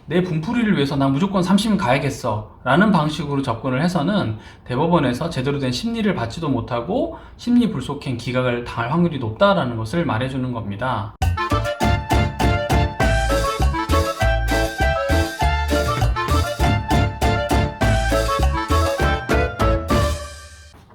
내 분풀이를 위해서 난 무조건 3심 가야겠어 라는 방식으로 접근을 해서는 대법원에서 제대로 된 심리를 받지도 못하고 심리 불속행 기각을 당할 확률이 높다라는 것을 말해주는 겁니다.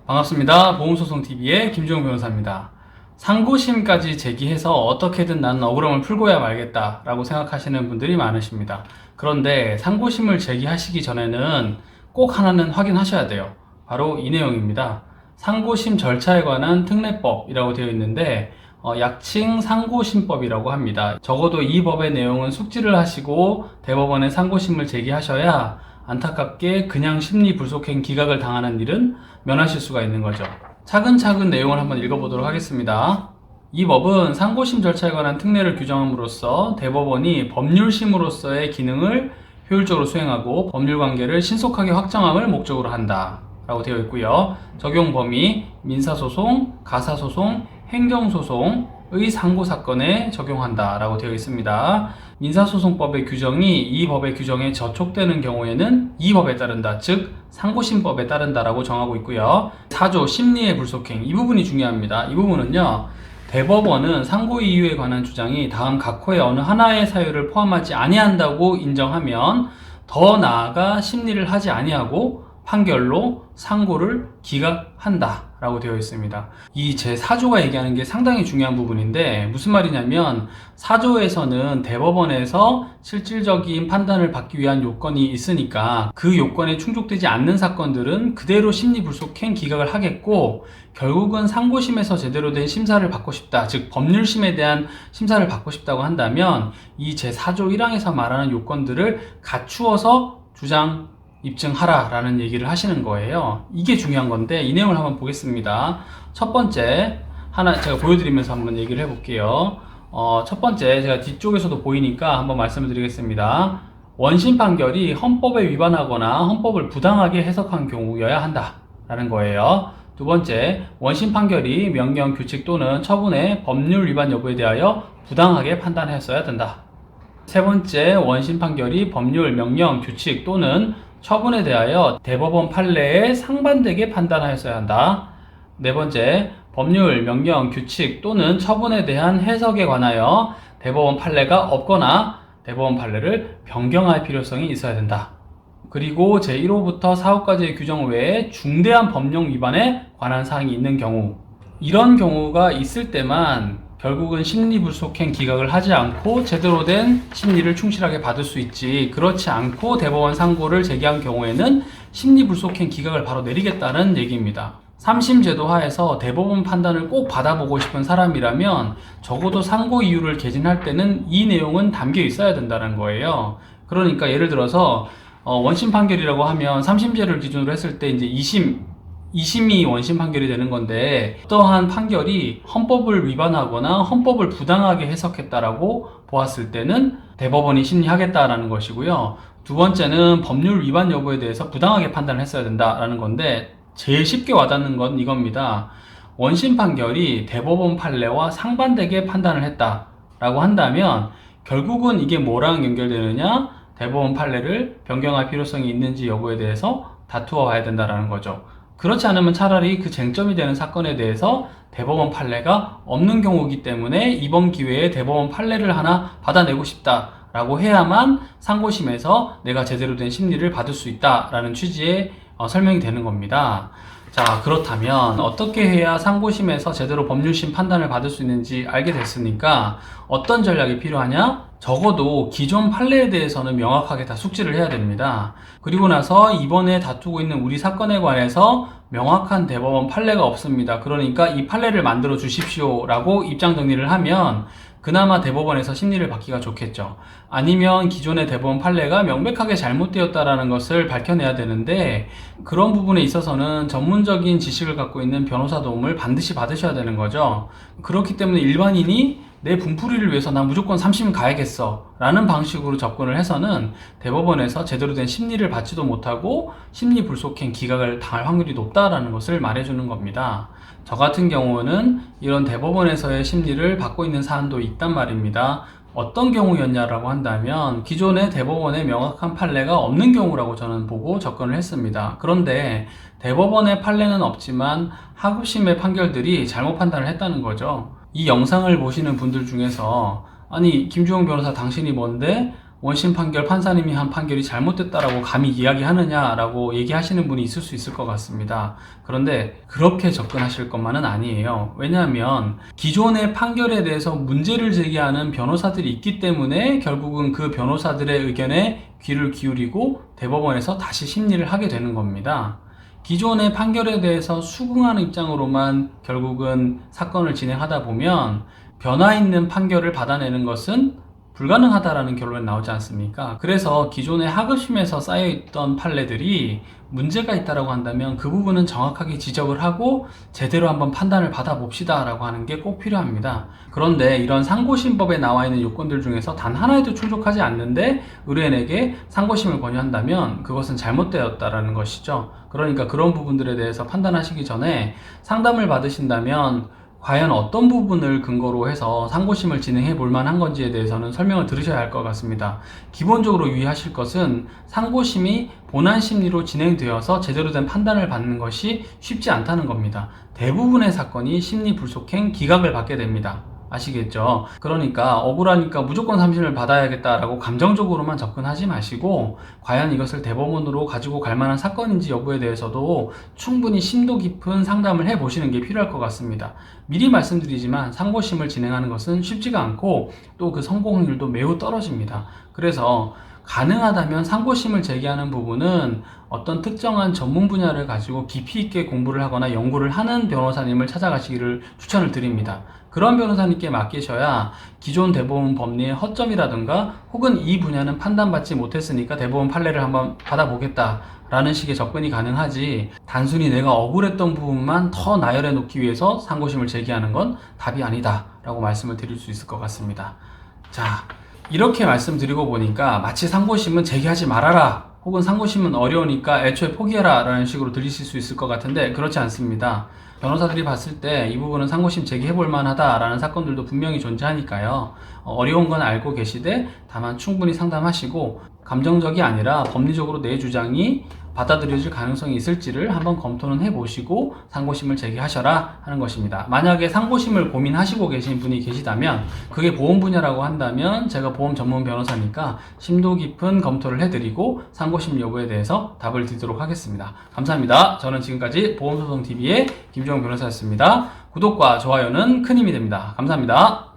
반갑습니다. 보험소송TV의 김주영 변호사입니다. 상고심까지 제기해서 어떻게든 나는 억울함을 풀고야 말겠다 라고 생각하시는 분들이 많으십니다. 그런데 상고심을 제기하시기 전에는 꼭 하나는 확인하셔야 돼요. 바로 이 내용입니다. 상고심 절차에 관한 특례법이라고 되어 있는데 약칭 상고심법이라고 합니다. 적어도 이 법의 내용은 숙지를 하시고 대법원에 상고심을 제기하셔야 안타깝게 그냥 심리 불속행 기각을 당하는 일은 면하실 수가 있는 거죠. 차근차근 내용을 한번 읽어보도록 하겠습니다. 이 법은 상고심 절차에 관한 특례를 규정함으로써 대법원이 법률심으로서의 기능을 효율적으로 수행하고 법률관계를 신속하게 확정함을 목적으로 한다 라고 되어 있고요. 적용 범위, 민사소송, 가사소송, 행정소송의 상고사건에 적용한다 라고 되어 있습니다. 민사소송법의 규정이 이 법의 규정에 저촉되는 경우에는 이 법에 따른다, 즉 상고심법에 따른다 라고 정하고 있고요. 4조 심리의 불속행, 이 부분이 중요합니다. 이 부분은요, 대법원은 상고 이유에 관한 주장이 다음 각호의 어느 하나의 사유를 포함하지 아니한다고 인정하면 더 나아가 심리를 하지 아니하고 판결로 상고를 기각한다 라고 되어 있습니다. 이 제4조가 얘기하는 게 상당히 중요한 부분인데 무슨 말이냐면 4조에서는 대법원에서 실질적인 판단을 받기 위한 요건이 있으니까 그 요건에 충족되지 않는 사건들은 그대로 심리불속행 기각을 하겠고, 결국은 상고심에서 제대로 된 심사를 받고 싶다, 즉 법률심에 대한 심사를 받고 싶다고 한다면 이 제4조 1항에서 말하는 요건들을 갖추어서 주장 입증하라 라는 얘기를 하시는 거예요. 이게 중요한 건데 이 내용을 한번 보겠습니다. 첫 번째 하나 제가 보여드리면서 한번 얘기를 해볼게요. 첫 번째, 제가 뒤쪽에서도 보이니까 한번 말씀을 드리겠습니다. 원심 판결이 헌법에 위반하거나 헌법을 부당하게 해석한 경우여야 한다 라는 거예요. 두 번째, 원심 판결이 명령, 규칙 또는 처분의 법률 위반 여부에 대하여 부당하게 판단했어야 된다. 세 번째, 원심 판결이 법률, 명령, 규칙 또는 처분에 대하여 대법원 판례에 상반되게 판단하였어야 한다. 네 번째, 법률, 명령, 규칙 또는 처분에 대한 해석에 관하여 대법원 판례가 없거나 대법원 판례를 변경할 필요성이 있어야 된다. 그리고 제1호부터 4호까지의 규정 외에 중대한 법령 위반에 관한 사항이 있는 경우, 이런 경우가 있을 때만 결국은 심리불속행 기각을 하지 않고 제대로 된 심리를 충실하게 받을 수 있지, 그렇지 않고 대법원 상고를 제기한 경우에는 심리불속행 기각을 바로 내리겠다는 얘기입니다. 3심 제도 하에서 대법원 판단을 꼭 받아보고 싶은 사람이라면 적어도 상고 이유를 개진할 때는 이 내용은 담겨 있어야 된다는 거예요. 그러니까 예를 들어서 원심 판결이라고 하면 3심제를 기준으로 했을 때 이제 2심이 원심 판결이 되는 건데, 어떠한 판결이 헌법을 위반하거나 헌법을 부당하게 해석했다라고 보았을 때는 대법원이 심리하겠다라는 것이고요. 두 번째는 법률 위반 여부에 대해서 부당하게 판단을 했어야 된다라는 건데, 제일 쉽게 와닿는 건 이겁니다. 원심 판결이 대법원 판례와 상반되게 판단을 했다라고 한다면 결국은 이게 뭐랑 연결되느냐? 대법원 판례를 변경할 필요성이 있는지 여부에 대해서 다투어 봐야 된다라는 거죠. 그렇지 않으면 차라리 그 쟁점이 되는 사건에 대해서 대법원 판례가 없는 경우이기 때문에 이번 기회에 대법원 판례를 하나 받아내고 싶다라고 해야만 상고심에서 내가 제대로 된 심리를 받을 수 있다라는 취지의 설명이 되는 겁니다. 자, 그렇다면 어떻게 해야 상고심에서 제대로 법률심 판단을 받을 수 있는지 알게 됐으니까 어떤 전략이 필요하냐? 적어도 기존 판례에 대해서는 명확하게 다 숙지를 해야 됩니다. 그리고 나서 이번에 다투고 있는 우리 사건에 관해서 명확한 대법원 판례가 없습니다. 그러니까 이 판례를 만들어 주십시오 라고 입장 정리를 하면 그나마 대법원에서 심리를 받기가 좋겠죠. 아니면 기존의 대법원 판례가 명백하게 잘못되었다라는 것을 밝혀내야 되는데, 그런 부분에 있어서는 전문적인 지식을 갖고 있는 변호사 도움을 반드시 받으셔야 되는 거죠. 그렇기 때문에 일반인이 내 분풀이를 위해서 난 무조건 3심 가야겠어 라는 방식으로 접근을 해서는 대법원에서 제대로 된 심리를 받지도 못하고 심리 불속행 기각을 당할 확률이 높다라는 것을 말해주는 겁니다. 저 같은 경우는 이런 대법원에서의 심리를 받고 있는 사안도 있단 말입니다. 어떤 경우였냐라고 한다면 기존의 대법원에 명확한 판례가 없는 경우라고 저는 보고 접근을 했습니다. 그런데 대법원의 판례는 없지만 하급심의 판결들이 잘못 판단을 했다는 거죠. 이 영상을 보시는 분들 중에서 아니 김주영 변호사 당신이 뭔데 원심 판결 판사님이 한 판결이 잘못됐다라고 감히 이야기하느냐라고 얘기하시는 분이 있을 수 있을 것 같습니다. 그런데 그렇게 접근하실 것만은 아니에요. 왜냐하면 기존의 판결에 대해서 문제를 제기하는 변호사들이 있기 때문에 결국은 그 변호사들의 의견에 귀를 기울이고 대법원에서 다시 심리를 하게 되는 겁니다. 기존의 판결에 대해서 수긍하는 입장으로만 결국은 사건을 진행하다 보면 변화 있는 판결을 받아내는 것은 불가능하다라는 결론이 나오지 않습니까? 그래서 기존의 하급심에서 쌓여있던 판례들이 문제가 있다라고 한다면 그 부분은 정확하게 지적을 하고 제대로 한번 판단을 받아봅시다 라고 하는 게 꼭 필요합니다. 그런데 이런 상고심법에 나와 있는 요건들 중에서 단 하나에도 충족하지 않는데 의뢰인에게 상고심을 권유한다면 그것은 잘못되었다라는 것이죠. 그러니까 그런 부분들에 대해서 판단하시기 전에 상담을 받으신다면 과연 어떤 부분을 근거로 해서 상고심을 진행해 볼 만한 건지에 대해서는 설명을 들으셔야 할 것 같습니다. 기본적으로 유의하실 것은 상고심이 본안 심리로 진행되어서 제대로 된 판단을 받는 것이 쉽지 않다는 겁니다. 대부분의 사건이 심리 불속행 기각을 받게 됩니다. 아시겠죠? 그러니까 억울하니까 무조건 3심을 받아야겠다라고 감정적으로만 접근하지 마시고 과연 이것을 대법원으로 가지고 갈 만한 사건인지 여부에 대해서도 충분히 심도 깊은 상담을 해보시는 게 필요할 것 같습니다. 미리 말씀드리지만 상고심을 진행하는 것은 쉽지가 않고 또 그 성공 확률도 매우 떨어집니다. 그래서 가능하다면 상고심을 제기하는 부분은 어떤 특정한 전문 분야를 가지고 깊이 있게 공부를 하거나 연구를 하는 변호사님을 찾아가시기를 추천을 드립니다. 그런 변호사님께 맡기셔야 기존 대법원 법리의 허점이라든가 혹은 이 분야는 판단받지 못했으니까 대법원 판례를 한번 받아보겠다 라는 식의 접근이 가능하지 단순히 내가 억울했던 부분만 더 나열해 놓기 위해서 상고심을 제기하는 건 답이 아니다 라고 말씀을 드릴 수 있을 것 같습니다. 자, 이렇게 말씀드리고 보니까 마치 상고심은 제기하지 말아라 혹은 상고심은 어려우니까 애초에 포기해라 라는 식으로 들리실 수 있을 것 같은데 그렇지 않습니다. 변호사들이 봤을 때 이 부분은 상고심 제기해볼 만하다 라는 사건들도 분명히 존재하니까요. 어려운 건 알고 계시되 다만 충분히 상담하시고 감정적이 아니라 법리적으로 내 주장이 받아들여질 가능성이 있을지를 한번 검토는 해보시고 상고심을 제기하셔라 하는 것입니다. 만약에 상고심을 고민하시고 계신 분이 계시다면 그게 보험 분야라고 한다면 제가 보험 전문 변호사니까 심도 깊은 검토를 해드리고 상고심 여부에 대해서 답을 드리도록 하겠습니다. 감사합니다. 저는 지금까지 보험소송TV의 김주영 변호사였습니다. 구독과 좋아요는 큰 힘이 됩니다. 감사합니다.